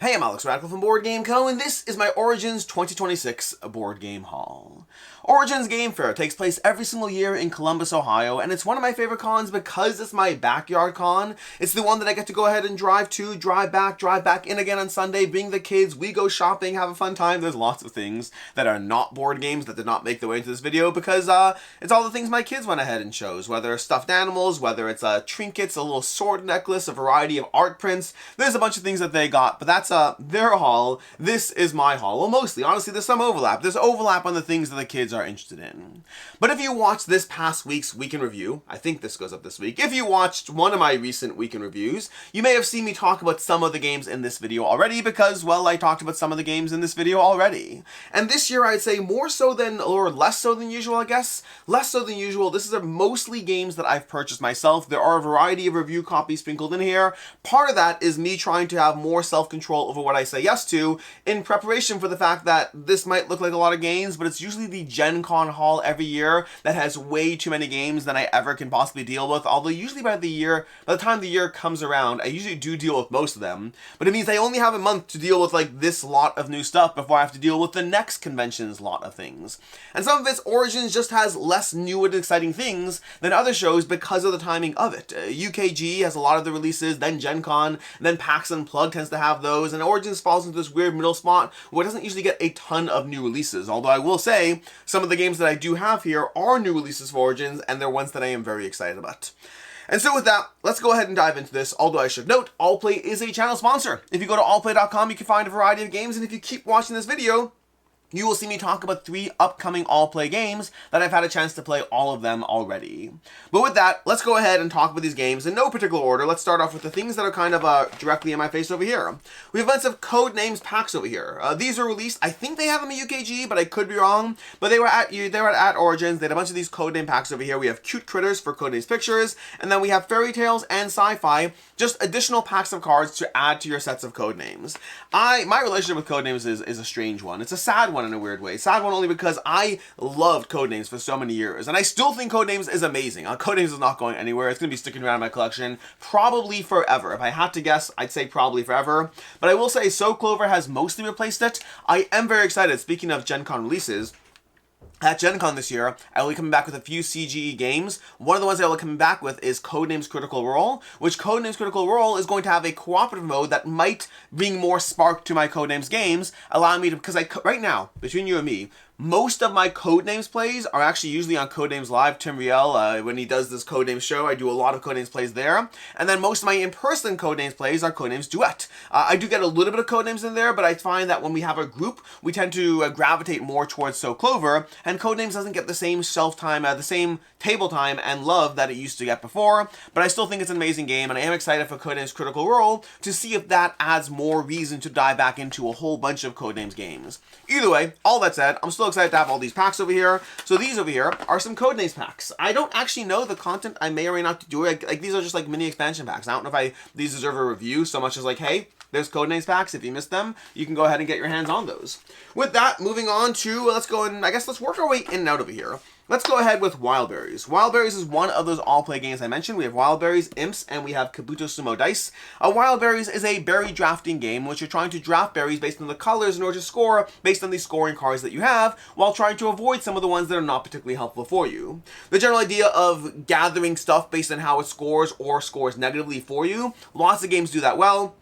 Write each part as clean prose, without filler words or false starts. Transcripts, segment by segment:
Hey, I'm Alex Radical from Board Game Co., and this is my Origins 2026 board game haul. Origins Game Fair takes place every single year in Columbus, Ohio, and it's one of my favorite cons because it's my backyard con. It's the one that I get to go ahead and drive to, drive back in again on Sunday, bring the kids, we go shopping, have a fun time. There's lots of things that are not board games that did not make their way into this video because it's all the things my kids went ahead and chose, whether it's stuffed animals, whether it's trinkets, a little sword necklace, a variety of art prints. There's a bunch of things that they got, but that's their haul. This is my haul. Well, mostly, honestly, there's some overlap. There's overlap on the things that the kids are interested in. But if you watched this past week's Week in Review, I think this goes up this week, if you watched one of my recent Week in Reviews, you may have seen me talk about some of the games in this video already because, well, I talked about some of the games in this video already. And this year, I'd say more so than, or less so than usual, I guess. Less so than usual. This is mostly games that I've purchased myself. There are a variety of review copies sprinkled in here. Part of that is me trying to have more self-control over what I say yes to in preparation for the fact that this might look like a lot of games, but it's usually the Gen Con haul every year that has way too many games than I ever can possibly deal with, although usually by the time the year comes around, I usually do deal with most of them, but it means I only have a month to deal with like this lot of new stuff before I have to deal with the next convention's lot of things. And some of its Origins just has less new and exciting things than other shows because of the timing of it. UKG has a lot of the releases, then Gen Con, then PAX Unplugged tends to have those, and Origins falls into this weird middle spot where it doesn't usually get a ton of new releases, although I will say some of the games that I do have here are new releases for Origins, and they're ones that I am very excited about. And so with that, let's go ahead and dive into this, although I should note, Allplay is a channel sponsor. If you go to allplay.com, you can find a variety of games, and if you keep watching this video, you will see me talk about 3 upcoming Allplay games that I've had a chance to play all of them already. But with that, let's go ahead and talk about these games in no particular order. Let's start off with the things that are kind of directly in my face over here. We have a bunch of Codenames packs over here. These are released, I think they have them at UKG, but I could be wrong. But they were at Origins. They had a bunch of these Codename packs over here. We have Cute Critters for Codenames Pictures, and then we have Fairy Tales and Sci-Fi, just additional packs of cards to add to your sets of Codenames. My relationship with Codenames is a strange one. It's a sad one in a weird way. Sad one only because I loved Codenames for so many years, and I still think Codenames is amazing. Codenames is not going anywhere. It's going to be sticking around in my collection probably forever. If I had to guess, I'd say probably forever. But I will say So Clover has mostly replaced it. I am very excited, speaking of Gen Con releases, at Gen Con this year, I will be coming back with a few CGE games. One of the ones I will be coming back with is Codenames Critical Role, which Codenames Critical Role is going to have a cooperative mode that might bring more spark to my Codenames games, allowing me to, because right now, between you and me, most of my Codenames plays are actually usually on Codenames Live. Tim Riel, when he does this Codenames show, I do a lot of Codenames plays there. And then most of my in-person Codenames plays are Codenames Duet. I do get a little bit of Codenames in there, but I find that when we have a group, we tend to gravitate more towards So Clover, and Codenames doesn't get the same shelf time, the same table time and love that it used to get before. But I still think it's an amazing game, and I am excited for Codenames Critical Role to see if that adds more reason to dive back into a whole bunch of Codenames games. Either way, all that said, I'm still excited to have all these packs over here. So these over here are some Codenames packs. I don't actually know the content I may or may not do. Like these are just like mini expansion packs. I don't know if these deserve a review so much as like, hey, there's Codenames packs. If you missed them, you can go ahead and get your hands on those. With that, moving on to, let's go and I guess let's work our way in and out over here. Let's go ahead with Wildberries. Wildberries is one of those Allplay games I mentioned. We have Wildberries, Imps, and we have Kabuto Sumo Dice. Wildberries is a berry drafting game in which you're trying to draft berries based on the colors in order to score based on the scoring cards that you have, while trying to avoid some of the ones that are not particularly helpful for you. The general idea of gathering stuff based on how it scores or scores negatively for you, lots of games do that well.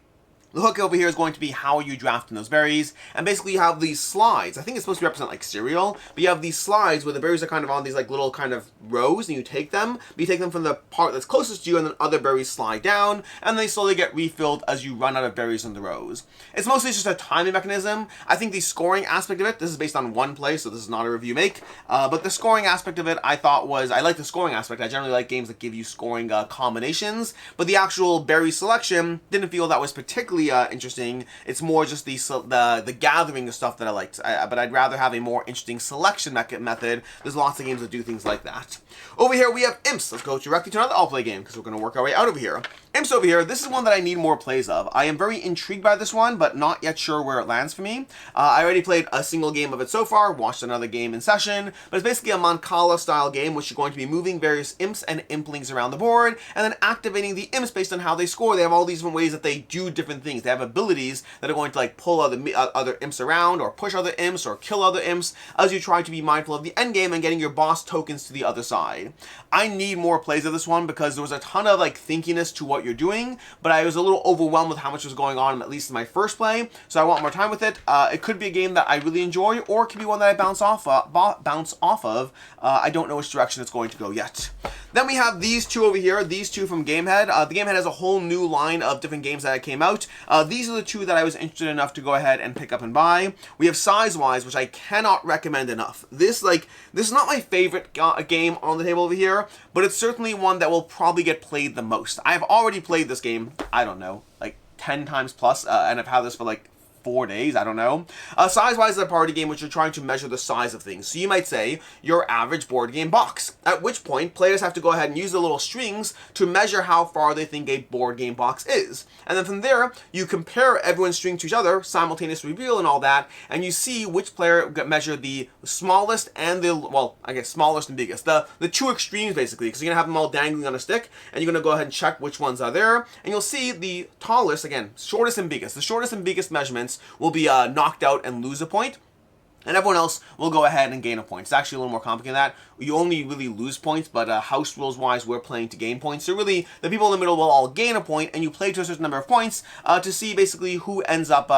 The hook over here is going to be how you drafting those berries, and basically you have these slides. I think it's supposed to represent like cereal, but you have these slides where the berries are kind of on these like little kind of rows, and you take them, but you take them from the part that's closest to you, and then other berries slide down, and they slowly get refilled as you run out of berries in the rows. It's mostly just a timing mechanism. I think the scoring aspect of it, this is based on one play, so this is not a review make, but the scoring aspect of it I thought was, I like the scoring aspect. I generally like games that give you scoring combinations, but the actual berry selection didn't feel that was particularly interesting. It's more just the gathering of stuff that I liked, but I'd rather have a more interesting selection method. There's lots of games that do things like that. Over here we have Imps. Let's go directly to another Allplay game because we're going to work our way out over here. Imps over here, this is one that I need more plays of. I am very intrigued by this one, but not yet sure where it lands for me. I already played a single game of it so far, watched another game in session, but it's basically a Mancala style game which you're going to be moving various imps and implings around the board, and then activating the imps based on how they score. They have all these different ways that they do different things things. They have abilities that are going to like pull other imps around, or push other imps, or kill other imps, as you try to be mindful of the end game and getting your boss tokens to the other side. I need more plays of this one because there was a ton of like thinkiness to what you're doing, but I was a little overwhelmed with how much was going on, at least in my first play, so I want more time with it. It could be a game that I really enjoy, or it could be one that I bounce off of. I don't know which direction it's going to go yet. Then we have these two over here, these two from Gamehead. The Gamehead has a whole new line of different games that came out. These are the two that I was interested enough to go ahead and pick up and buy. We have Sizewise, which I cannot recommend enough. This is not my favorite game on the table over here, but it's certainly one that will probably get played the most. I have already played this game, I don't know, like 10 times plus, and I've had this for like 4 days, I don't know. Sizewise is a party game which you're trying to measure the size of things. So you might say your average board game box, at which point players have to go ahead and use the little strings to measure how far they think a board game box is. And then from there, you compare everyone's string to each other, simultaneous reveal and all that, and you see which player measured the smallest and the, well, I guess smallest and biggest. The two extremes, basically, because you're going to have them all dangling on a stick, and you're going to go ahead and check which ones are there, and you'll see the tallest, again, shortest and biggest. The shortest and biggest measurements will be knocked out and lose a point, and everyone else will go ahead and gain a point. It's actually a little more complicated than that. You only really lose points, but house rules wise, we're playing to gain points. So really, the people in the middle will all gain a point, and you play to a certain number of points to see basically who ends up,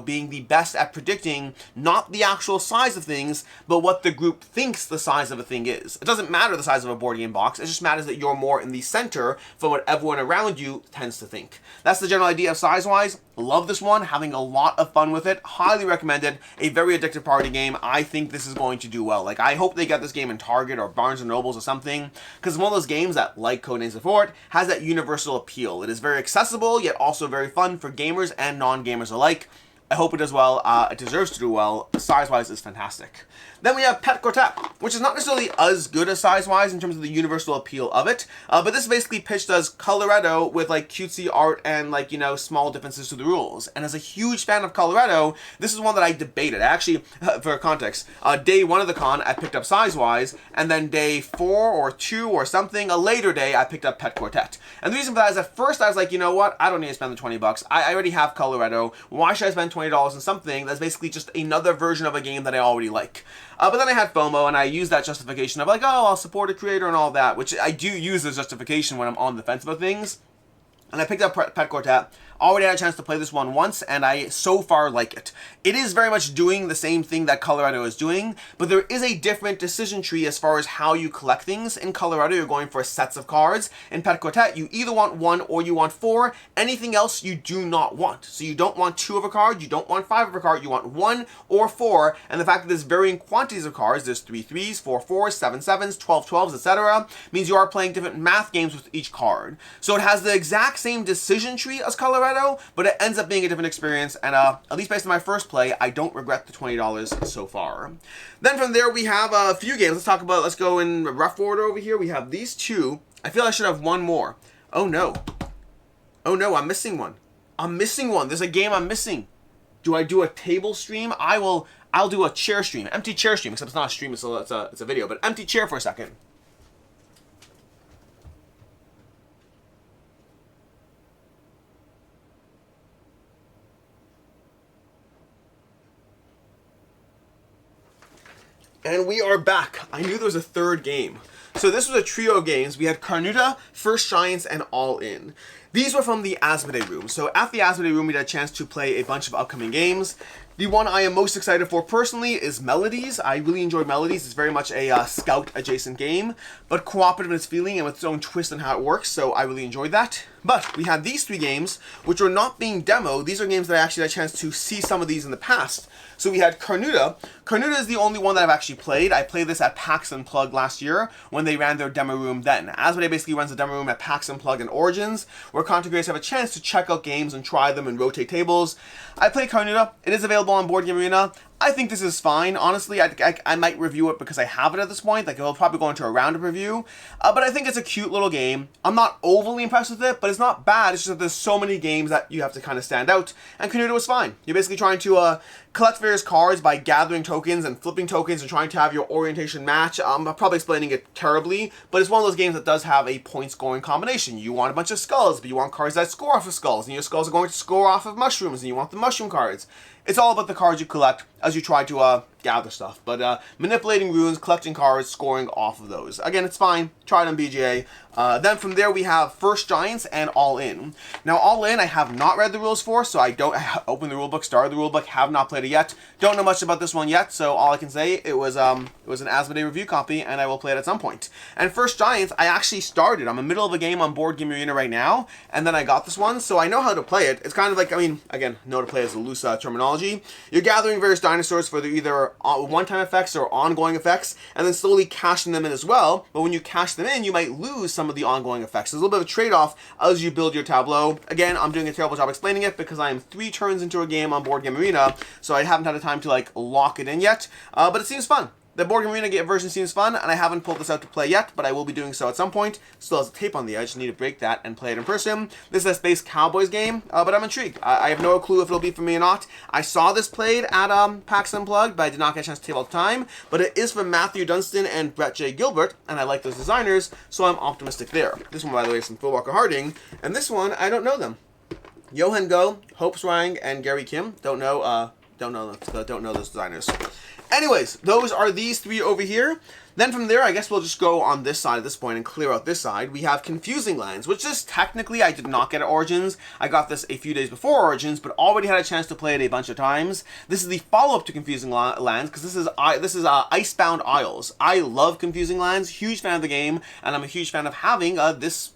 being the best at predicting not the actual size of things, but what the group thinks the size of a thing is. It doesn't matter the size of a board game box. It just matters that you're more in the center from what everyone around you tends to think. That's the general idea of Sizewise. Love this one, having a lot of fun with it. Highly recommended. A very addictive party game. I think this is going to do well. Like, I hope they get this game in Target or Barnes & Nobles or something, because it's one of those games that, like Codenames before it, has that universal appeal. It is very accessible, yet also very fun for gamers and non-gamers alike. I hope it does well. It deserves to do well. Sizewise is fantastic. Then we have Pet Quartet, which is not necessarily as good as Sizewise in terms of the universal appeal of it, but this is basically pitched as Colorado with like cutesy art and like, small differences to the rules. And as a huge fan of Colorado, this is one that I debated. Actually, for context, day 1 of the con, I picked up Sizewise, and then day 4 or 2 or something, a later day, I picked up Pet Quartet. And the reason for that is at first I was like, you know what, I don't need to spend the 20 bucks. I already have Colorado. Why should I spend $20 on something that's basically just another version of a game that I already like? But then I had FOMO, and I used that justification of like, oh, I'll support a creator and all that, which I do use as justification when I'm on the fence about things. And I picked up Pet Quartet. Already had a chance to play this one once, and I so far like it. It is very much doing the same thing that Colorado is doing, but there is a different decision tree as far as how you collect things. In Colorado, you're going for sets of cards. In Pet Quartet, you either want 1 or you want 4. Anything else you do not want. So you don't want 2 of a card, you don't want 5 of a card, you want 1 or 4. And the fact that there's varying quantities of cards, there's 3 3s, 4 4s, 7 7s, 12 12s, etc., means you are playing different math games with each card. So it has the exact same decision tree as Colorado, but it ends up being a different experience, and at least based on my first play, I don't regret the $20 so far. Then from there, we have a few games. Let's go in rough order over here. We have these two. I feel I should have one more. Oh no. Oh no, I'm missing one. I'm missing one. There's a game I'm missing. Do I do a table stream? I'll do a chair stream. Empty chair stream, except it's not a stream, it's a video, but empty chair for a second. And we are back. I knew there was a third game. So this was a trio of games. We had Carnuta, First Giants, and All In. These were from the Asmodee room. So at the Asmodee room, we had a chance to play a bunch of upcoming games. The one I am most excited for personally is Melodies. I really enjoyed Melodies. It's very much a Scout-adjacent game, but cooperative in its feeling and with its own twist on how it works, so I really enjoyed that. But we had these 3 games, which are not being demoed. These are games that I actually had a chance to see some of these in the past. So we had Carnuta. Carnuta is the only one that I've actually played. I played this at PAX Unplugged last year when they ran their demo room then. Asmodee basically runs a demo room at PAX Unplugged and Origins, where content creators have a chance to check out games and try them and rotate tables. I played Carnuta. It is available on Board Game Arena. I think this is fine. Honestly, I might review it because I have it at this point. Like, it'll probably go into a roundup review. But I think it's a cute little game. I'm not overly impressed with it, but it's not bad. It's just that there's so many games that you have to kind of stand out. And Canuto was fine. You're basically trying to collect various cards by gathering tokens and flipping tokens and trying to have your orientation match. I'm probably explaining it terribly, but it's one of those games that does have a point scoring combination. You want a bunch of skulls, but you want cards that score off of skulls, and your skulls are going to score off of mushrooms, and you want the mushroom cards. It's all about the cards you collect as you try to gather stuff. But manipulating runes, collecting cards, scoring off of those. Again, it's fine. Try it on BGA. Then from there we have First Giants and All In. Now All In I have not read the rules for, so I opened the rulebook, started the rulebook, have not played it yet. Don't know much about this one yet, so all I can say it was an Asmodee review copy, and I will play it at some point. And First Giants I actually started. I'm in the middle of a game on Board Game Arena right now, and then I got this one, so I know how to play it. It's kind of like, I mean, again, know to play is a loose terminology. You're gathering various dinosaurs for either one-time effects or ongoing effects, and then slowly cashing them in as well. But when you cash them in, you might lose some of the ongoing effects. There's a little bit of a trade-off as you build your tableau. Again, I'm doing a terrible job explaining it because I am 3 turns into a game on Board Game Arena, so I haven't had the time to like lock it in yet. But it seems fun. The Board Game Arena version seems fun, and I haven't pulled this out to play yet, but I will be doing so at some point. Still has a tape on the edge, need to break that and play it in person. This is a Space Cowboys game, but I'm intrigued. I have no clue if it'll be for me or not. I saw this played at PAX Unplugged, but I did not get a chance to table at the time. But it is from Matthew Dunstan and Brett J. Gilbert, and I like those designers, so I'm optimistic there. This one, by the way, is from Phil Walker Harding, and this one, I don't know them. Johan Go, Hope Swang, and Gary Kim. Don't know those designers. Anyways, those are these 3 over here. Then from there, I guess we'll just go on this side at this point and clear out this side. We have Confusing Lands, which is technically I did not get at Origins. I got this a few days before Origins, but already had a chance to play it a bunch of times. This is the follow-up to Confusing Lands, because this is Icebound Isles. I love Confusing Lands, huge fan of the game, and I'm a huge fan of having this,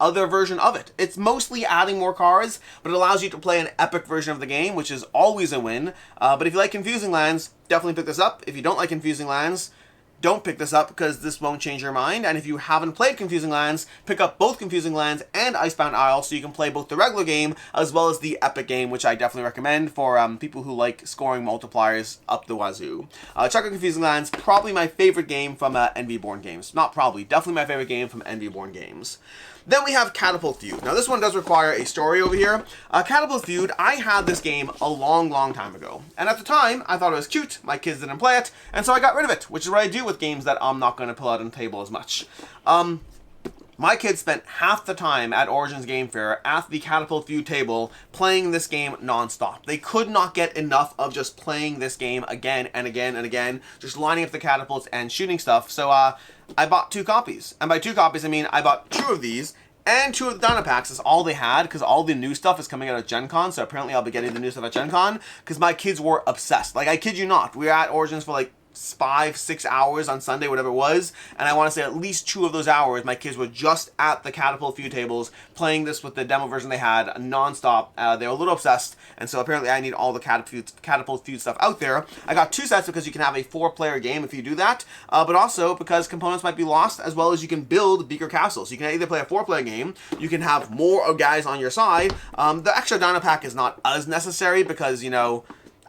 other version of it. It's mostly adding more cards, but it allows you to play an epic version of the game, which is always a win. But if you like Confusing Lands, definitely pick this up. If you don't like Confusing Lands, don't pick this up because this won't change your mind. And if you haven't played Confusing Lands, pick up both Confusing Lands and Icebound Isle so you can play both the regular game as well as the epic game, which I definitely recommend for people who like scoring multipliers up the wazoo. Check out Confusing Lands, probably my favorite game from Envy Born Games. Not probably, definitely my favorite game from Envy Born Games. Then we have Catapult Feud. Now this one does require a story over here. Catapult Feud, I had this game a long, long time ago. And at the time, I thought it was cute. My kids didn't play it. And so I got rid of it, which is what I do with games that I'm not going to pull out on the table as much. My kids spent half the time at Origins Game Fair at the Catapult Feud table playing this game non-stop. They could not get enough of just playing this game again and again and again, just lining up the catapults and shooting stuff. So I bought 2 copies. And by 2 copies, I mean I bought 2 of these and 2 of the Dynapacks. Is all they had because all the new stuff is coming out of Gen Con. So apparently I'll be getting the new stuff at Gen Con because my kids were obsessed. Like, I kid you not. We were at Origins for like 5-6 hours on Sunday, whatever it was, and I want to say at least 2 of those hours my kids were just at the Catapult Feud tables playing this with the demo version they had non-stop. They were a little obsessed, and so apparently I need all the Catapult Feud stuff out there. I got 2 sets because you can have a 4-player game if you do that, but also because components might be lost, as well as you can build bigger castles. You can either play a 4-player game, you can have more guys on your side. The extra Dynapack is not as necessary because,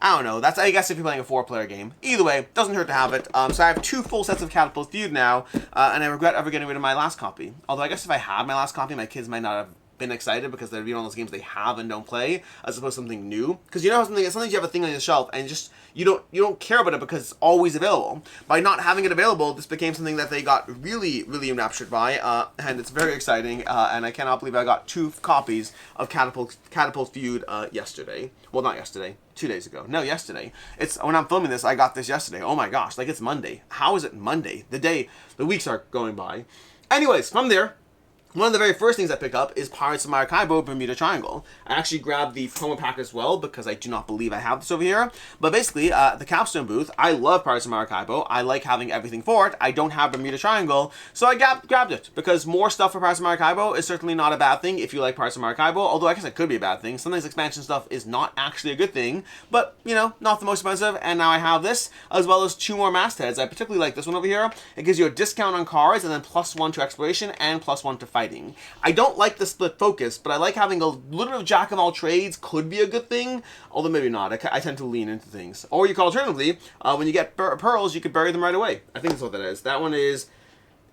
I don't know. That's, I guess, if you're playing a 4-player game. Either way, doesn't hurt to have it. So I have 2 full sets of Catapult Feud now, and I regret ever getting rid of my last copy. Although I guess if I had my last copy, my kids might not have been excited because they'd be one of those games they have and don't play, as opposed to something new. Because sometimes you have a thing on your shelf and just you don't care about it because it's always available. By not having it available, this became something that they got really, really enraptured by, and it's very exciting. And I cannot believe I got 2 copies of Catapult Feud yesterday. Well, not yesterday. 2 days ago. No, yesterday. It's when I'm filming this, I got this yesterday. Oh my gosh, like it's Monday. How is it Monday? The weeks are going by. Anyways, from there, one of the very first things I pick up is Pirates of Maracaibo Bermuda Triangle. I actually grabbed the promo pack as well because I do not believe I have this over here. But basically, the Capstone booth, I love Pirates of Maracaibo. I like having everything for it. I don't have Bermuda Triangle, so I grabbed it because more stuff for Pirates of Maracaibo is certainly not a bad thing if you like Pirates of Maracaibo, although I guess it could be a bad thing. Sometimes expansion stuff is not actually a good thing, but, not the most expensive, and now I have this, as well as 2 more mastheads. I particularly like this one over here. It gives you a discount on cards, and then +1 to exploration and +1 to fight fighting. I don't like the split focus, but I like having a little bit of jack of all trades. Could be a good thing, although maybe not. I tend to lean into things. Or you can alternatively, when you get pearls, you could bury them right away. I think that's what that is. That one is,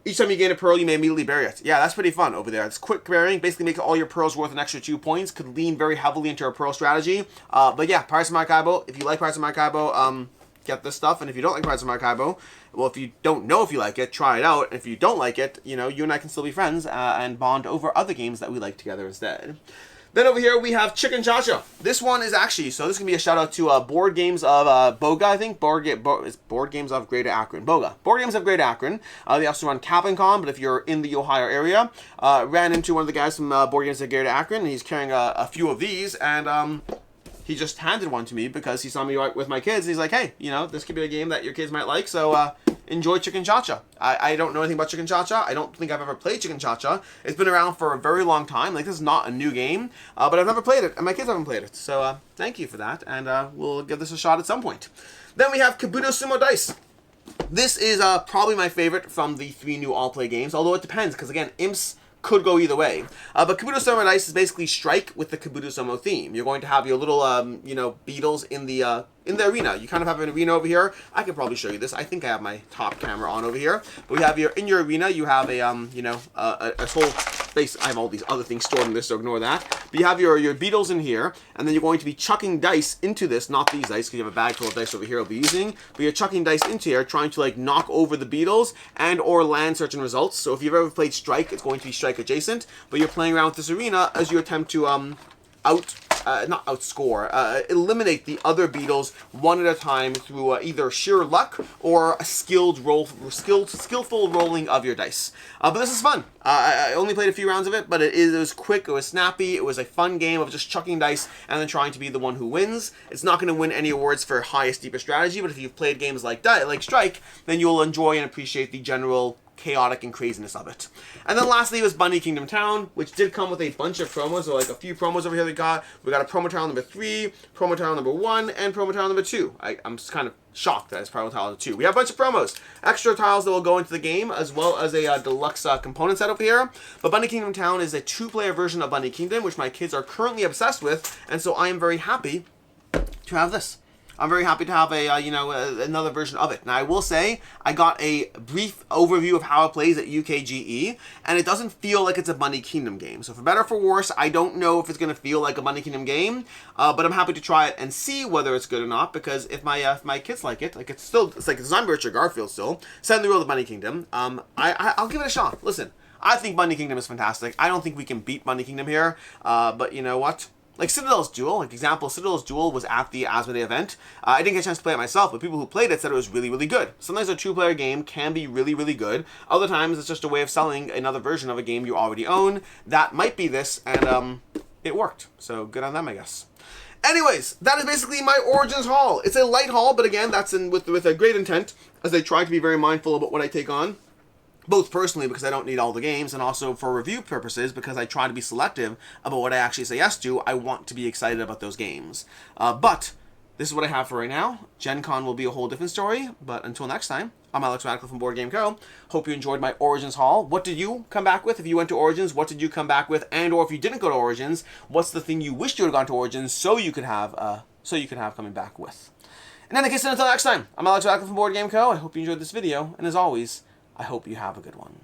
each time you gain a pearl, you may immediately bury it. Yeah, that's pretty fun over there. It's quick burying. Basically makes all your pearls worth an extra 2 points. Could lean very heavily into a pearl strategy. But yeah, Pirates of Maracaibo. If you like Pirates of Maracaibo, get this stuff. And if you don't like Pirates of Maracaibo, well, if you don't know if you like it, try it out. And if you don't like it, you know, you and I can still be friends and bond over other games that we like together instead. Then over here we have Chicken Cha-Cha. This one is actually, so this is going to be a shout out to Board Games of Boga, I think. It's Board Games of Greater Akron. Boga. Board Games of Greater Akron. They also run Capcom, but if you're in the Ohio area, ran into one of the guys from Board Games of Greater Akron, and he's carrying a few of these, and he just handed one to me because he saw me with my kids. And he's like, hey, you know, this could be a game that your kids might like, so enjoy Chicken Cha-Cha. I don't know anything about Chicken Cha-Cha. I don't think I've ever played Chicken Cha-Cha. It's been around for a very long time. Like, this is not a new game, but I've never played it, and my kids haven't played it. So thank you for that, and we'll give this a shot at some point. Then we have Kabuto Sumo Dice. This is probably my favorite from the 3 new all-play games, although it depends, because again, Imps could go either way. But Kabuto Sumo Dice is basically Strike with the Kabuto Sumo theme. You're going to have your little, you know, beetles in the arena. You kind of have an arena over here. I could probably show you this. I think I have my top camera on over here. But we have in your arena, you have a, you know, a whole space. I have all these other things stored in this, so ignore that. But you have your beetles in here, and then you're going to be chucking dice into this, not these dice, because you have a bag full of dice over here I'll be using, but you're chucking dice into here, trying to, like, knock over the beetles and or land certain results. So if you've ever played Strike, it's going to be Strike adjacent, but you're playing around with this arena as you attempt to, not outscore, eliminate the other beetles one at a time through either sheer luck or a skillful rolling of your dice. But this is fun. I only played a few rounds of it, but it was quick, it was snappy, it was a fun game of just chucking dice and then trying to be the one who wins. It's not going to win any awards for highest, deepest strategy, but if you've played games like Strike, then you'll enjoy and appreciate the general chaotic and craziness of it. And then lastly was Bunny Kingdom Town, which did come with a bunch of promos, so like a few promos over here we got. We got a promo tile number 3, promo tile number 1, and promo tile number 2. I'm just kind of shocked that it's promo tile number 2. We have a bunch of promos. Extra tiles that will go into the game, as well as a deluxe component set over here. But Bunny Kingdom Town is a 2-player version of Bunny Kingdom, which my kids are currently obsessed with, and so I am very happy to have this. I'm very happy to have another version of it. Now, I will say, I got a brief overview of how it plays at UKGE, and it doesn't feel like it's a Bunny Kingdom game. So for better or for worse, I don't know if it's going to feel like a Bunny Kingdom game, but I'm happy to try it and see whether it's good or not, because if my kids like it, like it's like designed by Richard Garfield still, set in the world of Bunny Kingdom, I'll give it a shot. Listen, I think Bunny Kingdom is fantastic. I don't think we can beat Bunny Kingdom here, but you know what? Like Citadel's Duel, like example, Citadel's Duel was at the Asmodee event. I didn't get a chance to play it myself, but people who played it said it was really, really good. Sometimes a 2-player game can be really, really good. Other times it's just a way of selling another version of a game you already own. That might be this, and it worked. So good on them, I guess. Anyways, that is basically my Origins haul. It's a light haul, but again, that's with a great intent, as I try to be very mindful about what I take on. Both personally, because I don't need all the games, and also for review purposes, because I try to be selective about what I actually say yes to. I want to be excited about those games. But this is what I have for right now. Gen Con will be a whole different story, but until next time, I'm Alex Radical from Board Game Co. Hope you enjoyed my Origins haul. What did you come back with? If you went to Origins, what did you come back with? And or if you didn't go to Origins, what's the thing you wished you would have gone to Origins so you could have coming back with? In any case, until next time, I'm Alex Radical from Board Game Co. I hope you enjoyed this video, and as always, I hope you have a good one.